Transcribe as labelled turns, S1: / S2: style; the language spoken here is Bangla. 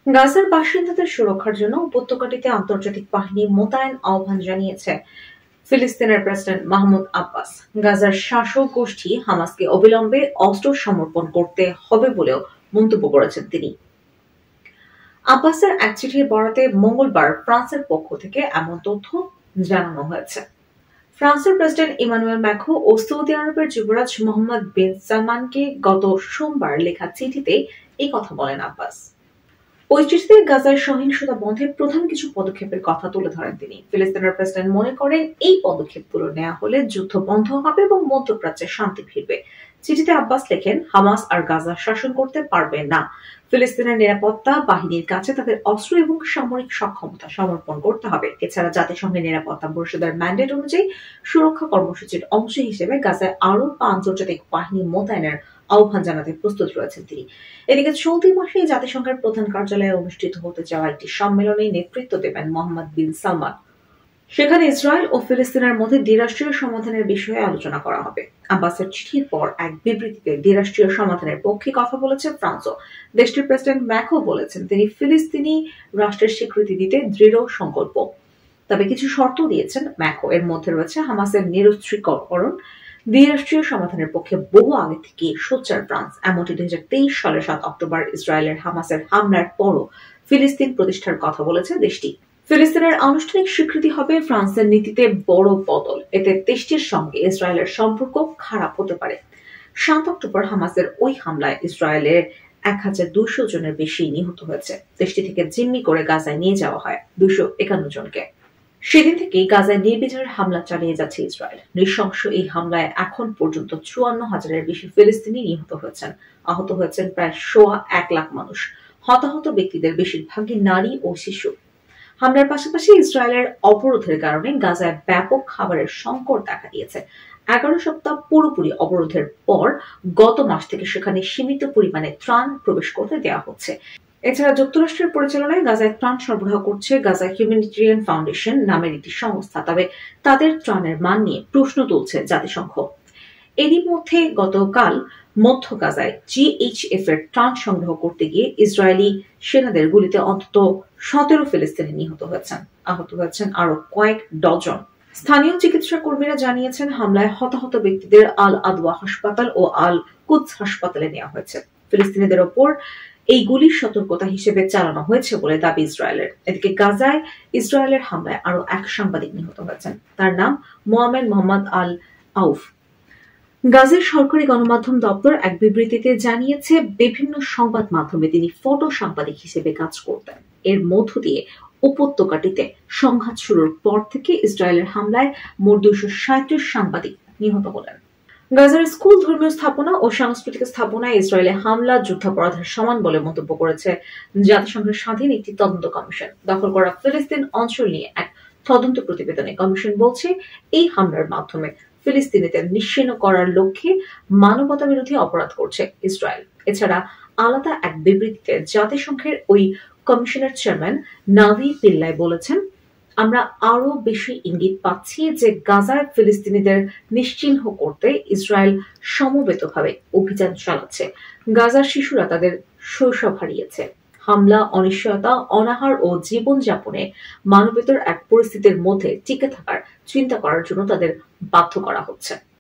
S1: গাজার বাসিন্দাদের সুরক্ষার জন্য উপত্যকাটিতে আন্তর্জাতিক বাহিনী মোতায়েন আহ্বান জানিয়েছে ফিলিস্তিনের প্রেসিডেন্ট মাহমুদ আব্বাস। গাজার শাসক গোষ্ঠী হামাসকে অবিলম্বে অস্ত্র সমর্পণ করতে হবে বলেও মন্তব্য করেছেন তিনি। আব্বাসের এক চিঠির বরাতে মঙ্গলবার ফ্রান্সের পক্ষ থেকে এমন তথ্য জানানো হয়েছে। ফ্রান্সের প্রেসিডেন্ট ইমানুয়েল ম্যাক্রো ও সৌদি আরবের যুবরাজ মোহাম্মদ বিন সালমানকে গত সোমবার লেখা চিঠিতে এই কথা বলেন আব্বাস। ওই চিঠিতে গাজার সহিংসতা বন্ধে প্রধান কিছু পদক্ষেপের কথা তুলে ধরেন তিনি। ফিলিস্তিনের প্রেসিডেন্ট মনে করেন এই পদক্ষেপগুলো নেওয়া হলে যুদ্ধ বন্ধ হবে এবং মধ্যপ্রাচ্যে শান্তি ফিরবে। চিঠিতে আব্বাস লেখেন, হামাস আর গাজা শাসন করতে পারবে না। ফিলিস্তিনের নিরাপত্তা বাহিনীর কাছে তাদের অস্ত্র এবং সামরিক সক্ষমতা সমর্পণ করতে হবে। এছাড়া জাতিসংঘের নিরাপত্তা পরিষদের ম্যান্ডেট অনুযায়ী সুরক্ষা কর্মসূচির অংশ হিসেবে গাজায় আরও আন্তর্জাতিক বাহিনী মোতায়েনের আহ্বান জানাতে প্রস্তুত রয়েছেন তিনি। এদিকে চলতি মাসে জাতিসংঘের প্রধান কার্যালয়ে অনুষ্ঠিত হতে যাওয়া একটি সম্মেলনে নেতৃত্ব দেবেন মোহাম্মদ বিন সালমান। সেখানে ইসরায়েল ও ফিলিস্তিনের মধ্যে দ্বিরাষ্ট্রীয় সমাধানের বিষয়ে আলোচনা করা হবে। আব্বাসের চিঠির পর এক বিবৃতিতে দ্বিরাষ্ট্রীয় সমাধানের পক্ষে কথা বলেছে ফ্রান্সও। দেশটির প্রেসিডেন্ট ম্যাক্রো বলেছেন তিনি ফিলিস্তিনি রাষ্ট্রের স্বীকৃতি দিতে দৃঢ় সংকল্প। তবে কিছু শর্ত দিয়েছেন ম্যাক্রো। এর মধ্যে রয়েছে হামাসের নিরস্ত্রীকরণ। দ্বিরাষ্ট্রীয় সমাধানের পক্ষে বহু আগে থেকে সোচ্চার ফ্রান্স। এমনকি 2023 সালের 7 অক্টোবর ইসরায়েলের হামাসের হামলার পরও ফিলিস্তিন প্রতিষ্ঠার কথা বলেছে দেশটি। ফিলিস্তিনের আনুষ্ঠানিক স্বীকৃতি হবে ফ্রান্সের নীতিতে বড় বদল। এতে দেশটির সঙ্গে ইসরায়েলের সম্পর্ক খারাপ হতে পারে। 7 অক্টোবর হামাসের ওই হামলায় ইসরায়েলের 1200 জনের বেশি নিহত হয়েছে। দেশটি থেকে জিম্মি করে গাজায় নিয়ে যাওয়া হয় 251 জনকে। সেদিন থেকেই গাজায় নির্বিচারে হামলা চালিয়ে যাচ্ছে ইসরায়েল। নৃশংস এই হামলায় এখন পর্যন্ত 54,000-এর বেশি ফিলিস্তিনি নিহত হয়েছেন। আহত হয়েছেন প্রায় 1.25 লাখ মানুষ। হতাহত ব্যক্তিদের বেশিরভাগই নারী ও শিশু। হামলার পাশাপাশি ইসরায়েলের অবরোধের কারণে গাজায় ব্যাপক খাবারের সংকট দেখা দিয়েছে। 11 সপ্তাহ পুরোপুরি অবরোধের পর গত মাস থেকে সেখানে সীমিত পরিমাণে ত্রাণ প্রবেশ করতে দেওয়া হচ্ছে। এছাড়া যুক্তরাষ্ট্রের পরিচালনায় গাজায় ত্রাণ সরবরাহ করছে গাজা হিউম্যানিটেরিয়ান ফাউন্ডেশন নামের একটি সংস্থা। তবে তাদের ত্রাণের মান নিয়ে প্রশ্ন তুলছে জাতিসংঘ। এরই মধ্যে গতকাল মধ্য গাজায় জিএইচএফ এর ত্রাণ সংগ্রহ করতে গিয়ে ইসরায়েলি সেনাদের গুলিতে অন্তত 17 ফিলিস্তিনি নিহত হয়েছেন। আহত হয়েছেন আরো কয়েক ডজন। স্থানীয় চিকিৎসা কর্মীরা জানিয়েছেন হামলায় হতাহত ব্যক্তিদের আল আদওয়া হাসপাতাল ও আল কুদস হাসপাতালে নেওয়া হয়েছে। ফিলিস্তিনিদের ওপর এই গুলির সতর্কতা হিসেবে চালানো হয়েছে বলে দাবি ইসরায়েলের। এদিকে গাজায় ইসরায়েলের হামলায় আরো এক সাংবাদিক নিহত হয়েছেন। তার নাম মোহাম্মদ আল আউফ। গাজার সরকারি গণমাধ্যম দপ্তর এক বিবৃতিতে জানিয়েছে বিভিন্ন সংবাদ মাধ্যমে তিনি ফটো সাংবাদিক হিসেবে কাজ করতেন। এর মধ্য দিয়ে উপত্যকাটিতে সংঘাত শুরুর পর থেকে ইসরায়েলের হামলায় মোট 237 সাংবাদিক নিহত হলেন। গাজার স্কুল, ধর্মীয় স্থাপনা ও সাংস্কৃতিক স্থাপনায় ইসরায়েলের হামলা যুদ্ধাপরাধের সমান বলে মন্তব্য করেছে জাতিসংঘের স্বাধীন একটি তদন্ত কমিশন। দখল করা ফিলিস্তিন অঞ্চল নিয়ে এক তদন্ত প্রতিবেদনে কমিশন বলছে এই হামলার মাধ্যমে ফিলিস্তিনিদের নিশ্চিহ্ন করার লক্ষ্যে মানবতাবিরোধী অপরাধ করছে ইসরায়েল। এছাড়া আলাদা এক বিবৃতিতে জাতিসংঘের ওই কমিশনের চেয়ারম্যান নাভি পিল্লাই বলেছেন, আমরা আরো বেশি ইঙ্গিত পাচ্ছি যে গাজায় ফিলিস্তিনিদের নিশ্চিহ্ন করতে ইসরায়েল সমবেতভাবে অভিযান চালাচ্ছে। গাজার শিশুরা তাদের শৈশব হারিয়েছে। হামলা, অনিশ্চয়তা, অনাহার ও জীবনযাপনে মানবেতর এক পরিস্থিতির মধ্যে টিকে থাকার চিন্তা করার জন্য তাদের বাধ্য করা হচ্ছে।